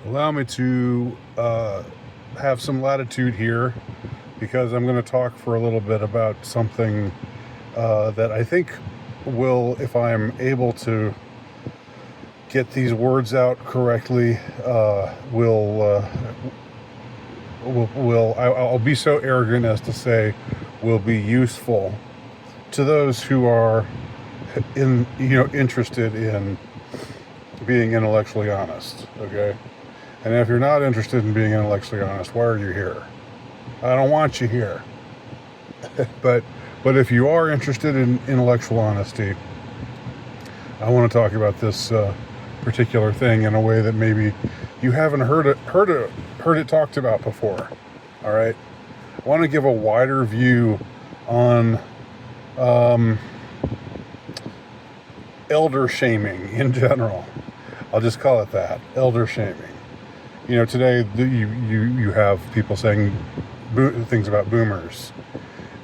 Allow me to have some latitude here because I'm going to talk for a little bit about something that I think will, if I'm able to get these words out correctly, I'll be so arrogant as to say will be useful to those who are interested in being intellectually honest. Okay. And if you're not interested in being intellectually honest, why are you here? I don't want you here. but if you are interested in intellectual honesty, I want to talk about this particular thing in a way that maybe you haven't heard it talked about before. All right. I want to give a wider view on elder shaming in general. I'll just call it that, elder shaming. Today you have people saying things about boomers.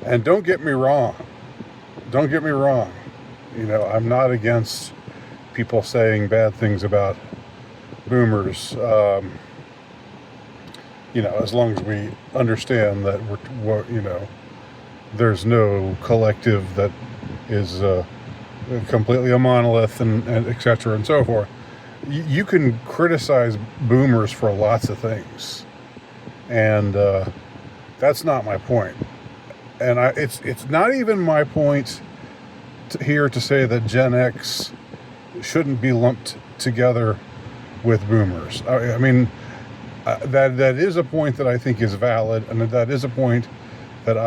And don't get me wrong. I'm not against people saying bad things about boomers. As long as we understand that there's no collective that is completely a monolith and et cetera and so forth. You can criticize boomers for lots of things, and that's not my point. And it's not even my point here to say that Gen X shouldn't be lumped together with boomers. I mean, that is a point that I think is valid, and that is a point that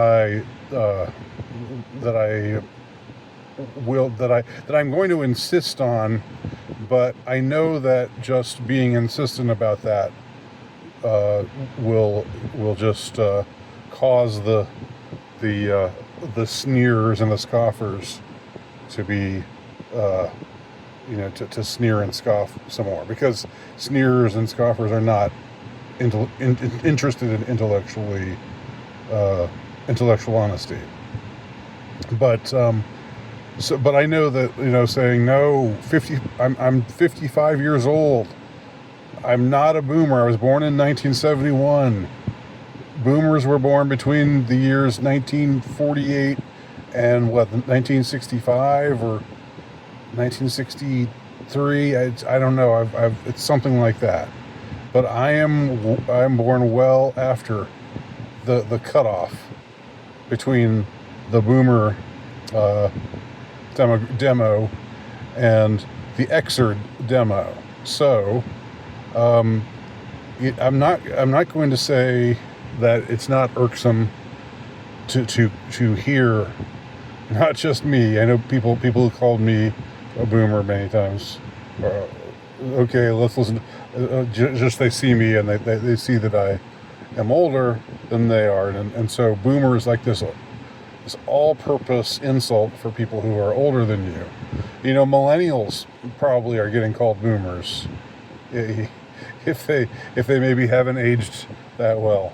I'm going to insist on. But I know that just being insistent about that will just cause the sneers and the scoffers to be to sneer and scoff some more, because sneers and scoffers are not interested in intellectual honesty. But I know that, saying no, I'm 55 years old. I'm not a boomer. I was born in 1971. Boomers were born between the years 1948 and 1965 or 1963. I don't know. It's something like that. But I'm born well after the cutoff between the boomer demo and the Xer demo. So I'm not going to say that it's not irksome to hear, not just me. I know people who called me a boomer many times. Okay, let's listen. Just they see me and they see that I am older than they are, and so boomer is like this all-purpose insult for people who are older than you. Millennials probably are getting called boomers if they maybe haven't aged that well.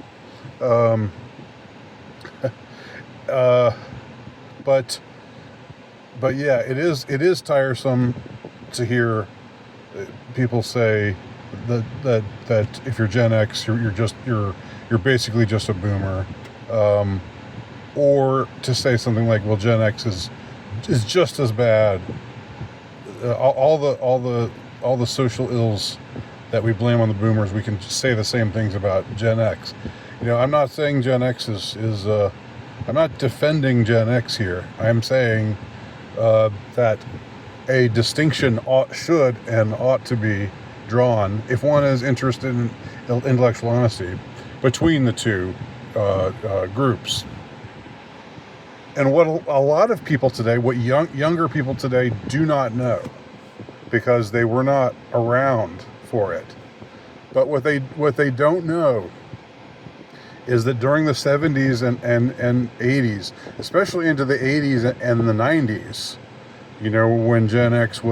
But yeah, it is tiresome to hear people say that if you're Gen X, you're basically just a boomer. Or to say something like, well, Gen X is just as bad. All the social ills that we blame on the boomers, we can say the same things about Gen X. I'm not saying Gen X is I'm not defending Gen X here. I'm saying that a distinction ought to be drawn, if one is interested in intellectual honesty, between the two groups. And what a lot of people today, what younger people today do not know, because they were not around for it. But what they don't know is that during the 70s and 80s, especially into the 80s and the 90s, when Gen X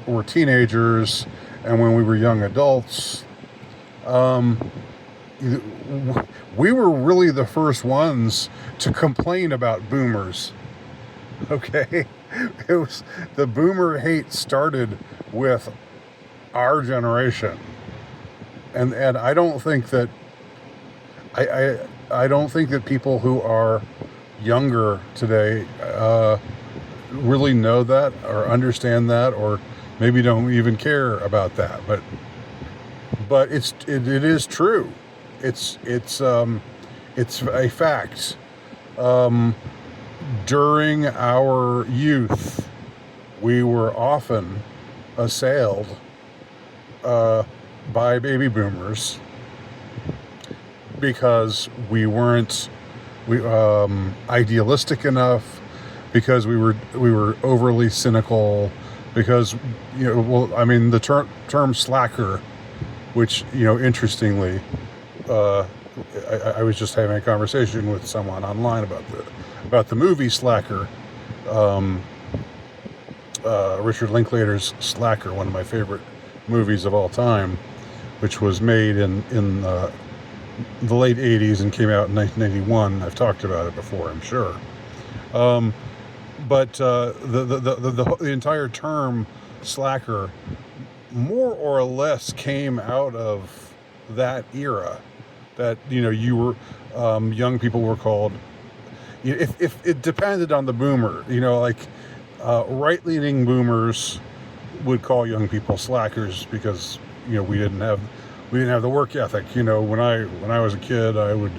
were teenagers and when we were young adults, we were really the first ones to complain about boomers. Okay? It was the boomer hate started with our generation. And I don't think that I don't think that people who are younger today really know that or understand that, or maybe don't even care about that. But it is true. It's a fact. During our youth, we were often assailed by baby boomers because we weren't idealistic enough, because we were overly cynical, because the term slacker, which interestingly, I was just having a conversation with someone online about the movie Slacker, Richard Linklater's Slacker, one of my favorite movies of all time, which was made in the late 80s and came out in 1981. I've talked about it before, I'm sure. But the entire term slacker more or less came out of that era, that you were young people were called, if it depended on the boomer, right-leaning boomers would call young people slackers because we didn't have the work ethic. When I was a kid, I would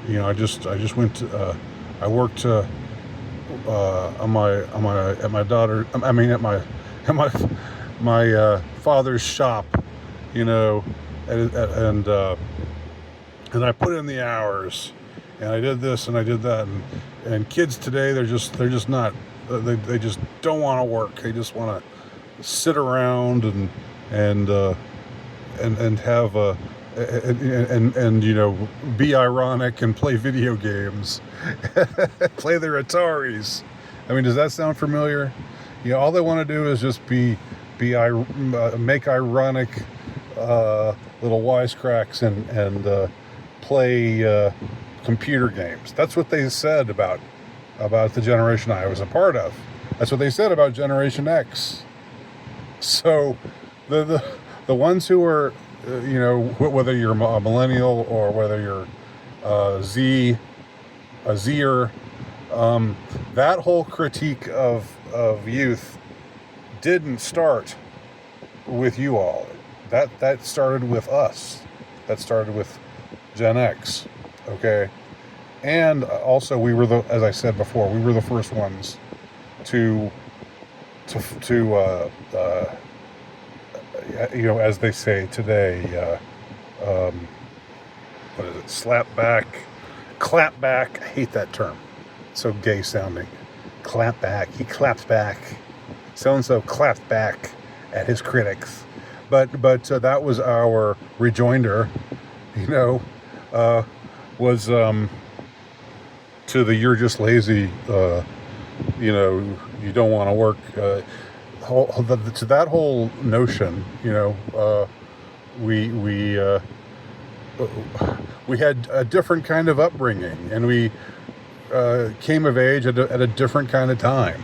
I just went to I worked at my father's shop, and I put in the hours, and I did this and I did that, and kids today, they're just not, they just don't want to work. They just want to sit around and have be ironic and play video games, play their Ataris. I mean, does that sound familiar? All they want to do is just make ironic little wisecracks and play computer games. That's what they said about the generation I was a part of. That's what they said about Generation X. So the ones who are whether you're a millennial or whether you're a Zer, that whole critique of youth didn't start with you all. That started with us. That started with Gen X. Okay, and also we were as I said before, we were the first ones to as they say today, what is it? Slap back, clap back. I hate that term. It's so gay sounding. Clap back. He claps back. So-and-so clapped back at his critics. But that was our rejoinder, was to the "you're just lazy," you don't want to work. To that whole notion, we had a different kind of upbringing, and we came of age at a different kind of time.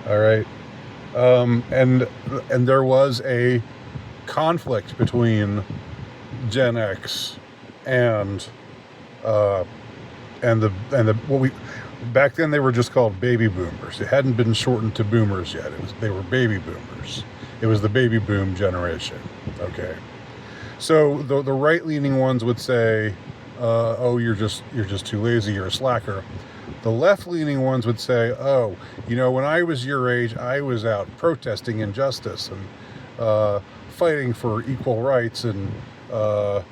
All right, and there was a conflict between Gen X and what we back then they were just called baby boomers. It hadn't been shortened to boomers yet. They were baby boomers. It was the baby boom generation. Okay, so the right-leaning ones would say, "Oh, you're just too lazy. You're a slacker." The left-leaning ones would say, "Oh, when I was your age, I was out protesting injustice and fighting for equal rights, and I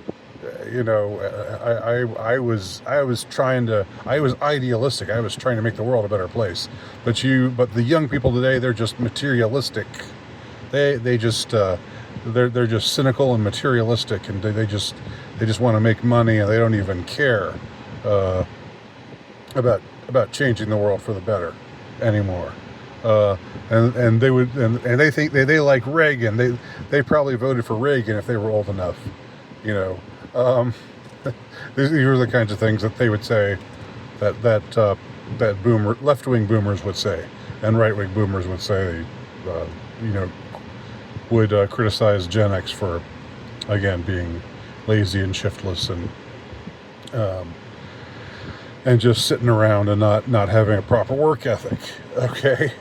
was idealistic. I was trying to make the world a better place. But the young people today, they're just materialistic. They're just cynical and materialistic, and they just want to make money, and they don't even care about changing the world for the better anymore." And they think they like Reagan. They probably voted for Reagan if they were old enough. These are the kinds of things that they would say that left-wing boomers would say, and right-wing boomers would say, would criticize Gen X for, again, being lazy and shiftless and just sitting around and not having a proper work ethic. Okay.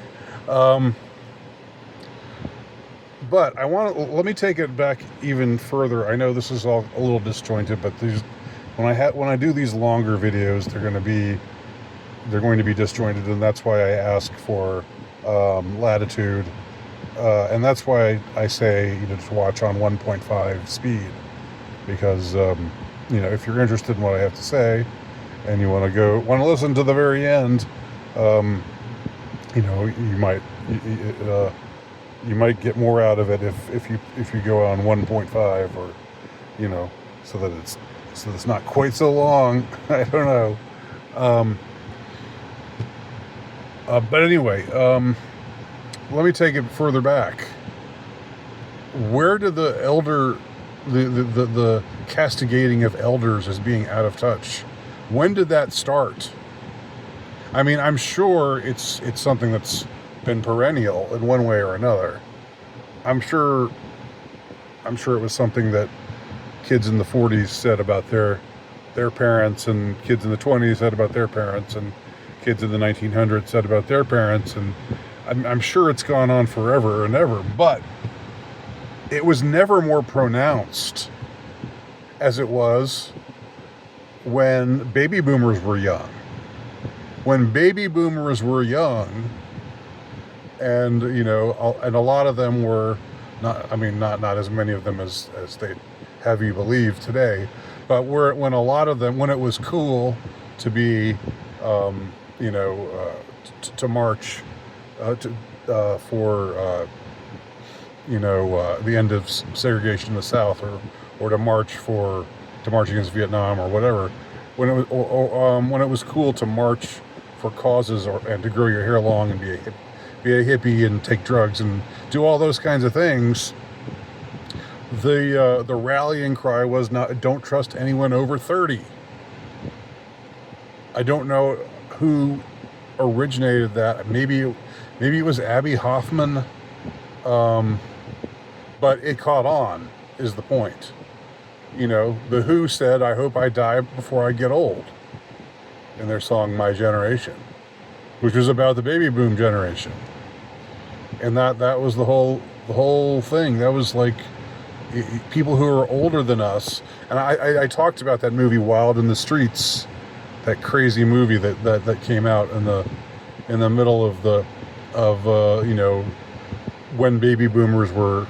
But let me take it back even further. I know this is all a little disjointed, but when I do these longer videos, they're going to be disjointed, and that's why I ask for latitude, and that's why I say to watch on 1.5 speed, because if you're interested in what I have to say, and you want to listen to the very end, you might get more out of it if you go on 1.5, or so that it's not quite so long. I don't know. But anyway, let me take it further back. Where did the castigating of elders as being out of touch, when did that start? I mean, I'm sure it's something that's been perennial in one way or another. I'm sure it was something that kids in the 40s said about their parents, and kids in the 20s said about their parents, and kids in the 1900s said about their parents, and I'm sure it's gone on forever and ever, but it was never more pronounced as it was when baby boomers were young. When baby boomers were young, and and a lot of them were not as many of them as they have you believe today, but when a lot of them, when it was cool to be to march for the end of segregation in the South, or to march against Vietnam or whatever, when it was cool to march for causes, and to grow your hair long and be a hippie and take drugs and do all those kinds of things, the rallying cry was not, don't trust anyone over 30. I don't know who originated that. Maybe it was Abby Hoffman, but it caught on, is the point. The Who said, "I hope I die before I get old," in their song My Generation, which was about the baby boom generation. And that was the whole thing. That was like people who are older than us. And I talked about that movie Wild in the Streets, that crazy movie that came out in the middle of when baby boomers were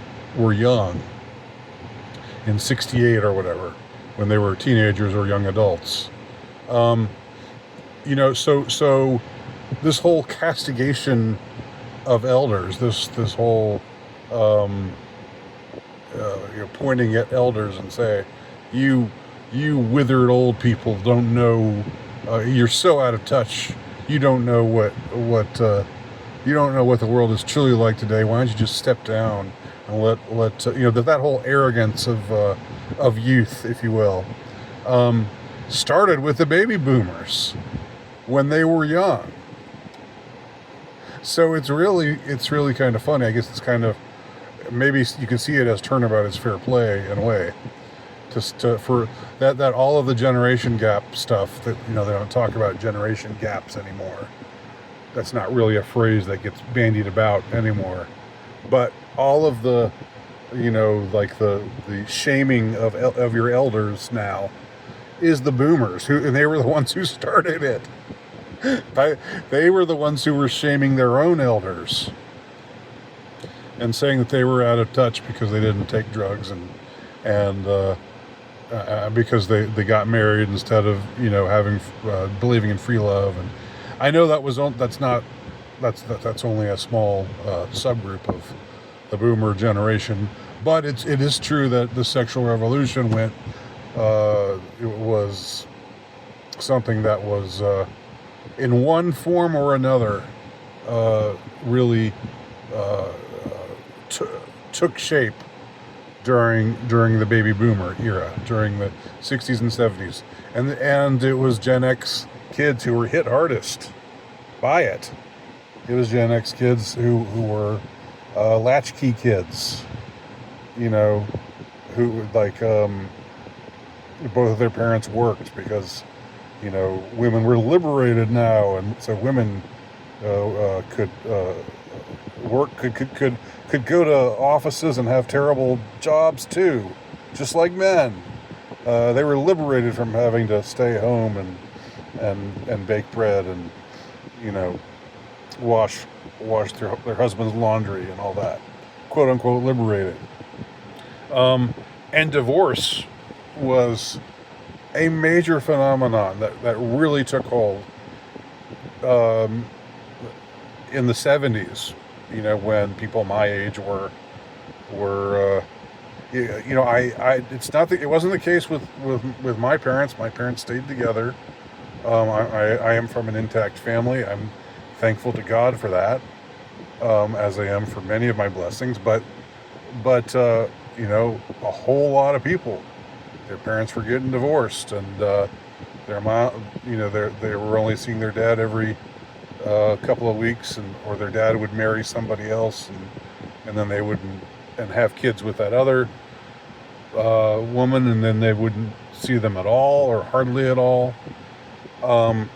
young, in '68 or whatever, when they were teenagers or young adults. So this whole castigation of elders, this whole pointing at elders and say, you withered old people don't know, you're so out of touch, you don't know what you don't know what the world is truly like today. Why don't you just step down and let that whole arrogance of youth, if you will, started with the baby boomers when they were young. So it's really kind of funny. I guess it's kind of, maybe you can see it as turnabout as fair play in a way. For that all of the generation gap stuff that they don't talk about generation gaps anymore. That's not really a phrase that gets bandied about anymore. But all of the like the shaming of your elders now is the boomers, and they were the ones who started it. They were the ones who were shaming their own elders and saying that they were out of touch because they didn't take drugs and because they got married instead of having believing in free love. And I know that's only a small subgroup of the boomer generation, but it is true that the sexual revolution it was something that was in one form or another really took shape during the baby boomer era, during the 60s and 70s, and it was Gen X kids who were hit hardest by it. It was Gen X kids who were latchkey kids, you know, who like both of their parents worked because, you know, women were liberated now, and so women could work, could go to offices and have terrible jobs too, just like men. They were liberated from having to stay home and bake bread and, you know, wash their husband's laundry and all that, quote unquote liberated. And divorce was a major phenomenon that really took hold in the 70s, you know, when people my age were you know, it's not it wasn't the case with my parents. My parents stayed together. I am from an intact family. I'm thankful to God for that, as I am for many of my blessings. But you know, a whole lot of people, their parents were getting divorced, and their mom, you know, they were only seeing their dad every couple of weeks, or their dad would marry somebody else, and then they wouldn't and have kids with that other woman, and then they wouldn't see them at all or hardly at all. And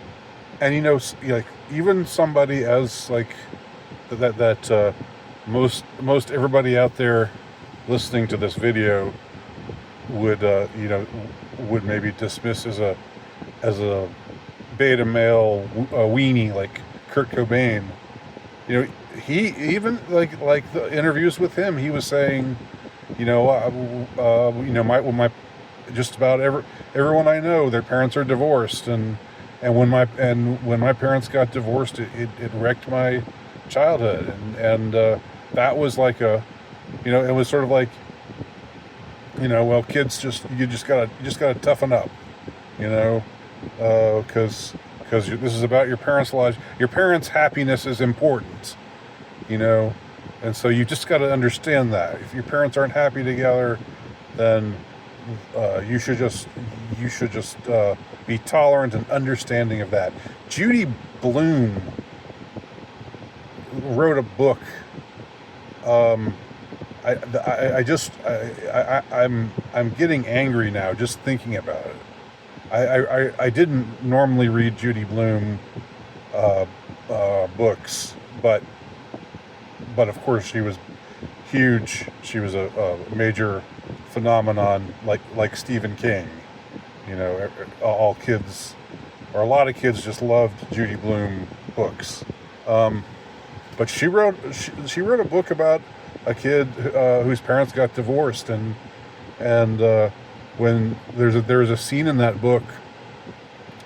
you know, like even somebody as like that most everybody out there listening to this video would you know, would maybe dismiss as a beta male weenie like Kurt Cobain. You know, he even like the interviews with him, he was saying, you know, my just about everyone I know, their parents are divorced, and when my parents got divorced, it wrecked my childhood, and that was like a, you know, it was sort of like, you know, well, kids you just gotta toughen up, you know, because this is about your parents' lives. Your parents' happiness is important, you know, and so you just got to understand that if your parents aren't happy together, then you should just be tolerant and understanding of that. Judy Blume wrote a book. I'm getting angry now just thinking about it. I didn't normally read Judy Blume books, but of course she was huge. She was a major phenomenon, like Stephen King. You know, all kids, or a lot of kids, just loved Judy Blume books. But she wrote a book about a kid whose parents got divorced, and when there's a scene in that book.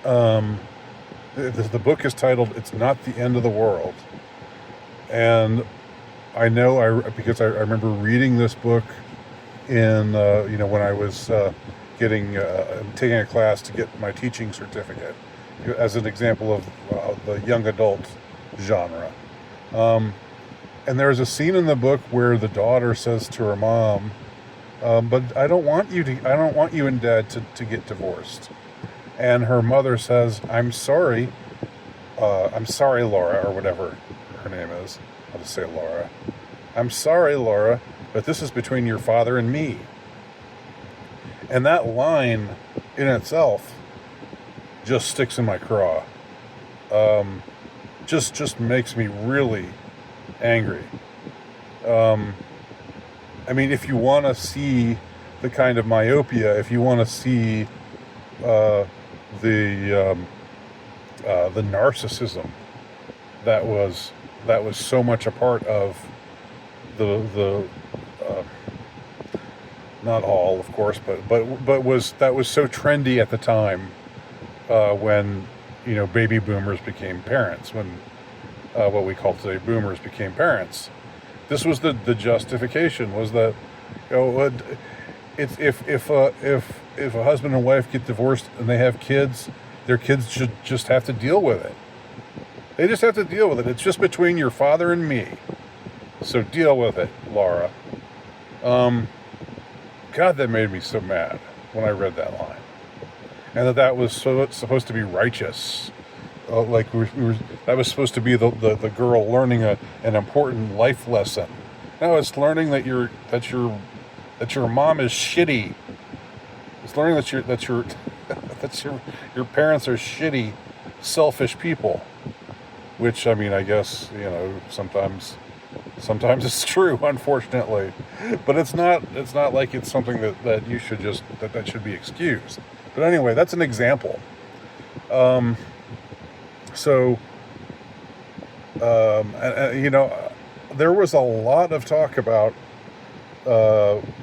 The book is titled "It's Not the End of the World," and I know because I remember reading this book in you know, when I was taking a class to get my teaching certificate, as an example of the young adult genre. And there's a scene in the book where the daughter says to her mom, "But I don't want you and Dad to get divorced." And her mother says, I'm sorry, Laura," or whatever her name is. I'll just say Laura. "I'm sorry, Laura, but this is between your father and me." And that line in itself just sticks in my craw. Just makes me really angry. I mean, if you want to see the kind of myopia, if you want to see the narcissism that was so much a part of the not all, of course, but that was so trendy at the time, when, you know, baby boomers became parents, when what we call today boomers became parents. This was the justification, was that, you know, if a husband and wife get divorced and they have kids, their kids should just have to deal with it. They just have to deal with it. It's just between your father and me. So deal with it, Laura. God, that made me so mad when I read that line. And that was supposed to be righteous. That was supposed to be the girl learning an important life lesson. No, it's learning that your that your mom is shitty. It's learning that your that's your parents are shitty, selfish people. Which, I mean, I guess, sometimes it's true, unfortunately. But it's not like it's something that you should just that should be excused. But anyway, that's an example. So there was a lot of talk about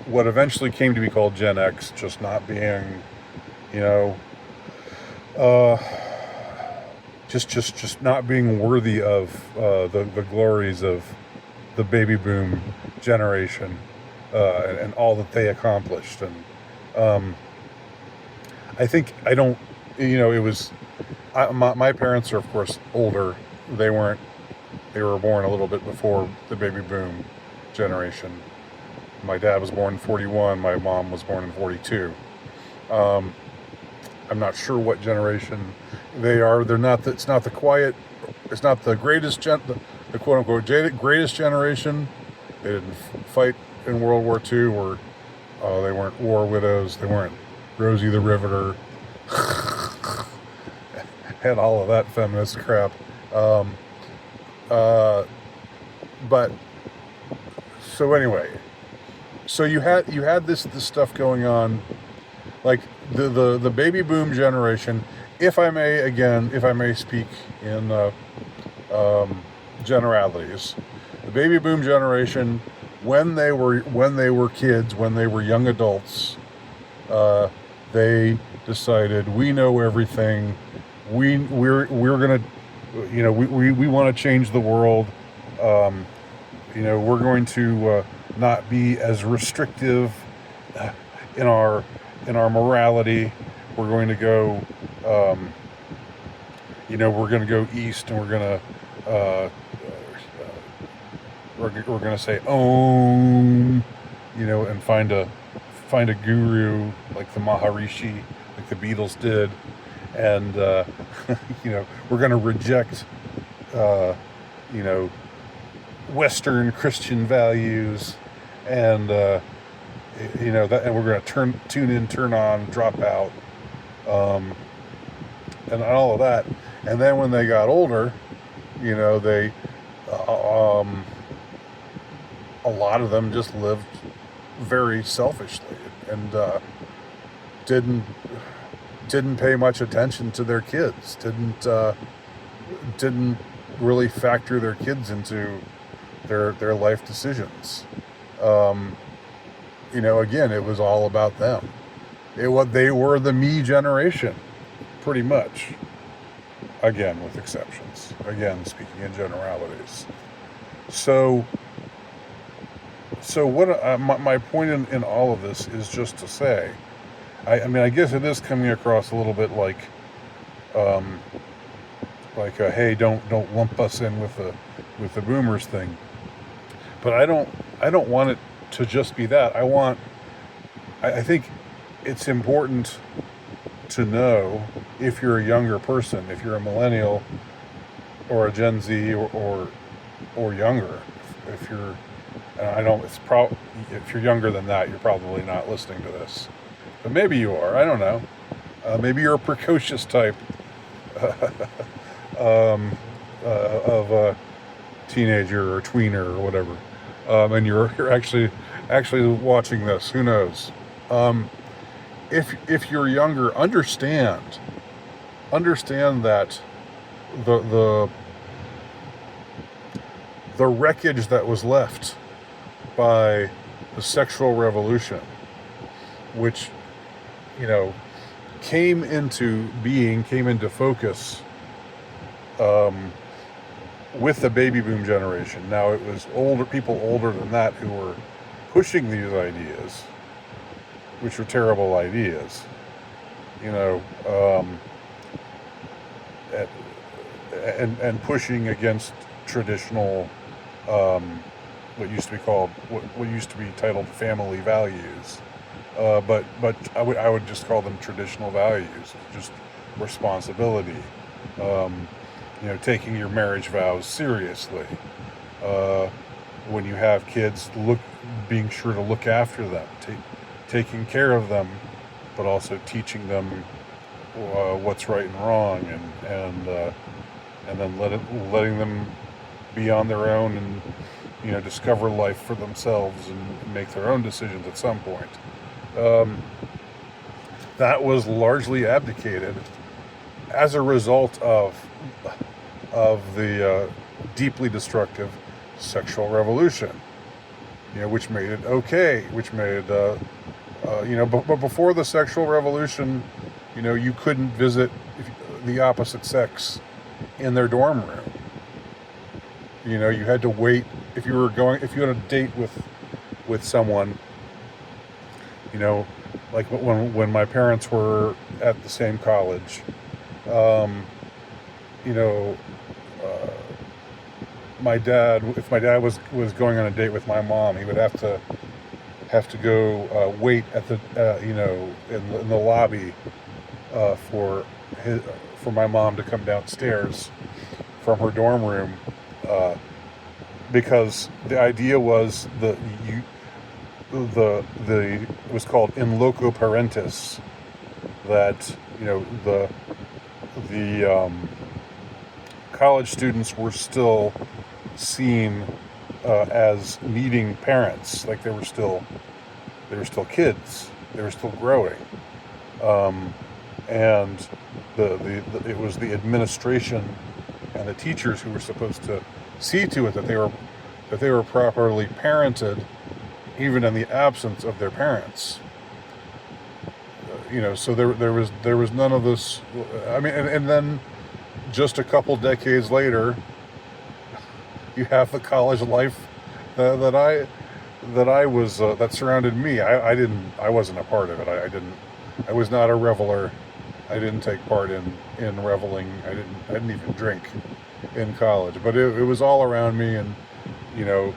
what eventually came to be called Gen X just not being, just not being worthy of the glories of the baby boom generation and all that they accomplished. And I think it was my parents are of course older. They were born a little bit before the baby boom generation. My dad was born in 41. My mom was born in 42. I'm not sure what generation they are. They're not. It's not the greatest the quote unquote greatest generation. They didn't fight in World War II, or they weren't war widows. They weren't Rosie the Riveter and all of that feminist crap. But so anyway, so you had this stuff going on, like the baby boom generation. If I may speak in generalities, the baby boom generation, when they were kids, when they were young adults, they decided we know everything. We're gonna, we want to change the world. We're going to not be as restrictive in our morality. We're going to go, we're going to go east, and we're going to say Om, and find a guru like the Maharishi, like the Beatles did, and we're going to reject Western Christian values, and that, and we're going to tune in, turn on, drop out, and all of that. And then when they got older, they a lot of them just lived very selfishly and didn't pay much attention to their kids. Didn't really factor their kids into their life decisions. Again, it was all about them. They were the me generation, pretty much. Again, with exceptions. Again, speaking in generalities. So what my point in all of this is just to say, I mean, I guess it is coming across a little bit like hey, don't lump us in with the boomers thing. But I don't want it to just be that. I think it's important to know, if you're a younger person, if you're a millennial or a Gen Z or younger, if you're if you're younger than that, you're probably not listening to this. But maybe you are. I don't know. Maybe you're a precocious type of a teenager or tweener or whatever, and you're actually watching this. Who knows? If you're younger, understand that the wreckage that was left by the sexual revolution, which came into focus with the baby boom generation. Now, it was people older than that who were pushing these ideas, which were terrible ideas, and pushing against traditional, what used to be titled family values, but I would just call them traditional values, just responsibility, taking your marriage vows seriously. When you have kids, being sure to look after them, taking care of them, but also teaching them what's right and wrong, and then letting them be on their own and, you know, discover life for themselves and make their own decisions at some point. That was largely abdicated as a result of the deeply destructive sexual revolution, you know, which made it okay, which made you know, but before the sexual revolution, you know, you couldn't visit the opposite sex in their dorm room. You know, you had to wait if you had a date with someone. You know, like when my parents were at the same college, you know, if my dad was going on a date with my mom, he would have to go wait at the you know, in the lobby for my mom to come downstairs from her dorm room, because the idea was it was called in loco parentis, that, you know, the college students were still seen as needing parents, like they were still kids, they were still growing, and it was the administration and the teachers who were supposed to see to it that they were properly parented, even in the absence of their parents. You know, so there was none of this. I mean, and then just a couple decades later, you have the college life that surrounded me. I wasn't a part of it. I was not a reveler. I didn't take part in reveling. I didn't even drink in college, but it was all around me, and, you know,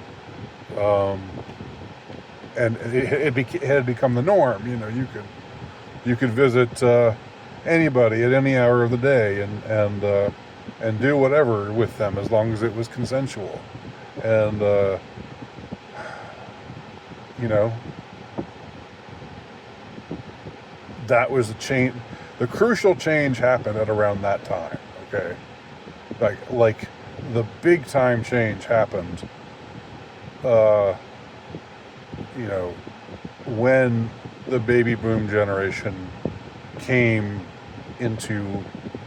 and it had become the norm. You know, you could visit anybody at any hour of the day and do whatever with them, as long as it was consensual. And you know, that was a change. The crucial change happened at around that time. Okay, like the big time change happened, you know, when the baby boom generation came into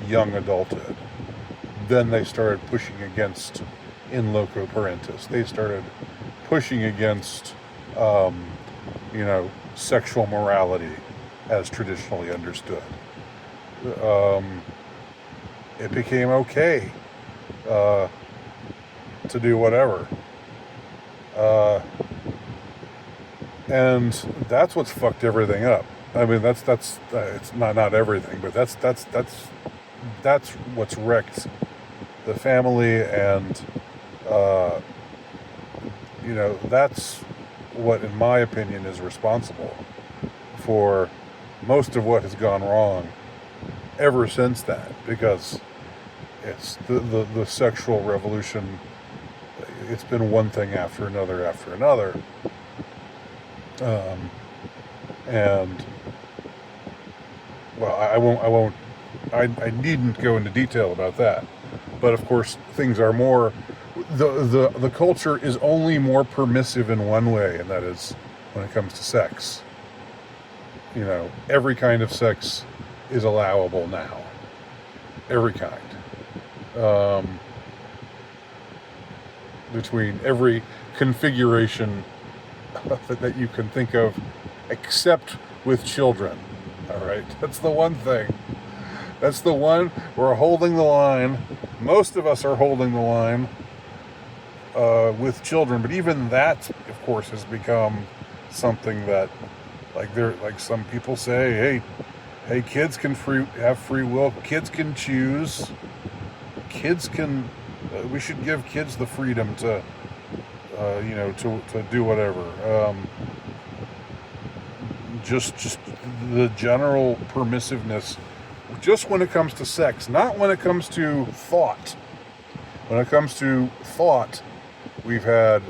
young adulthood. Then they started pushing against in loco parentis. They started pushing against, you know, sexual morality as traditionally understood. It became okay to do whatever. And that's what's fucked everything up. I mean, that's it's not everything, but that's what's wrecked the family, and you know, that's what, in my opinion, is responsible for most of what has gone wrong ever since that, because it's the sexual revolution. It's been one thing after another, and well, I needn't go into detail about that, but of course things are more, the culture is only more permissive in one way, and that is when it comes to sex. You know, every kind of sex is allowable now. Every kind. Between every configuration that you can think of, except with children. All right, that's the one thing. That's the one. We're holding the line. Most of us are holding the line with children, but even that, of course, has become something that, like some people say, hey, kids can have free will. Kids can choose. Kids can. We should give kids the freedom to, you know, to do whatever. Just the general permissiveness, just when it comes to sex, not when it comes to thought. When it comes to thought, we've had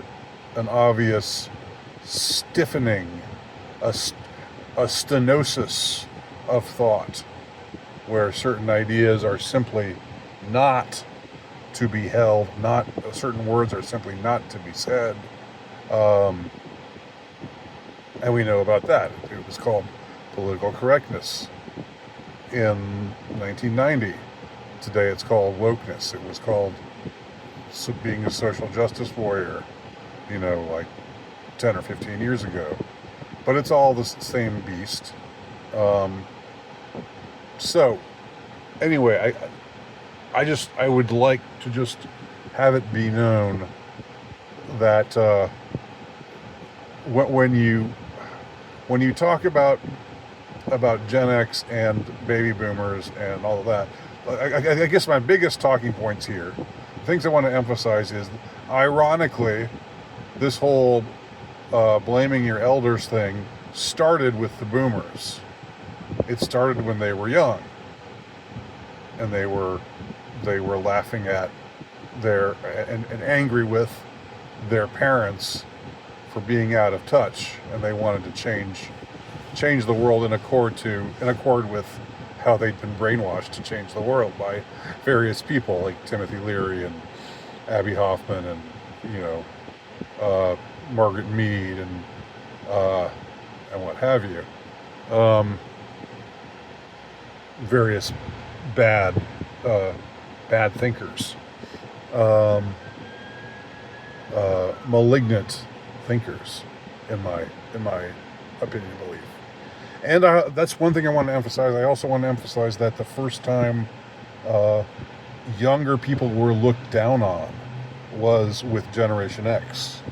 an obvious stiffening, a, a stenosis of thought, where certain ideas are simply not to be held, not certain words are simply not to be said. Um, and we know about that. It was called political correctness in 1990. Today it's called wokeness. It was called being a social justice warrior, like 10 or 15 years ago. But it's all the same beast. Um, so, anyway, I would like to just have it be known that when you talk about Gen X and baby boomers and all of that, I guess my biggest talking points here, things I want to emphasize is, ironically, this whole blaming your elders thing started with the boomers. It started when they were young, and they were laughing at and angry with their parents for being out of touch, and they wanted to change the world in accord with how they'd been brainwashed to change the world by various people like Timothy Leary and Abby Hoffman and Margaret Mead and what have you. Various bad thinkers, malignant thinkers, in my opinion, belief. And that's one thing I want to emphasize. I also want to emphasize that the first time younger people were looked down on was with Generation X.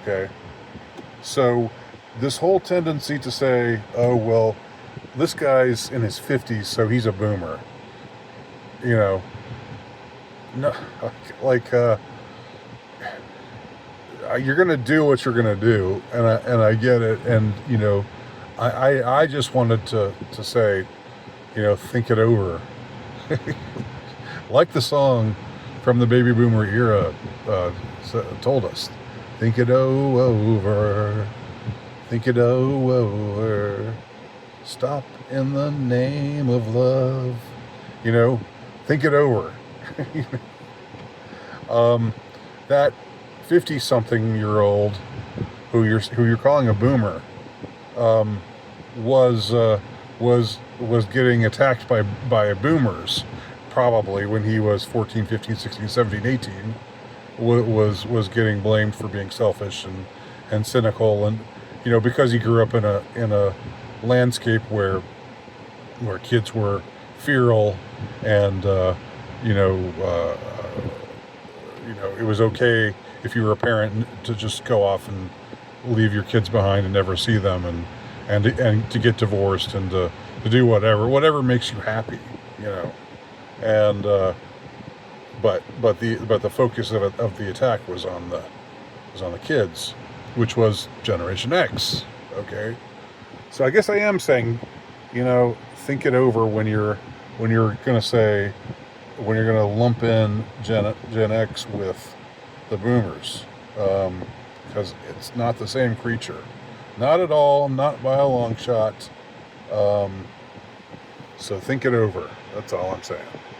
Okay? So this whole tendency to say, oh, well, this guy's in his 50s, so he's a boomer. No, like, you're going to do what you're going to do, and I get it, and, I just wanted to say, think it over. Like the song from the baby boomer era told us, think it over, think it over, stop in the name of love, think it over. That 50-something-year-old who you're calling a boomer was getting attacked by boomers, probably when he was 14, 15, 16, 17, 18, was getting blamed for being selfish and cynical, and because he grew up in a landscape where kids were feral, and it was okay if you were a parent to just go off and leave your kids behind and never see them, and to get divorced, and to do whatever makes you happy, and but the focus of the attack was on the kids, which was Generation X. Okay, so I guess I am saying, think it over when you're going to lump in Gen X with the boomers, because it's not the same creature, not at all, not by a long shot. So think it over. That's all I'm saying.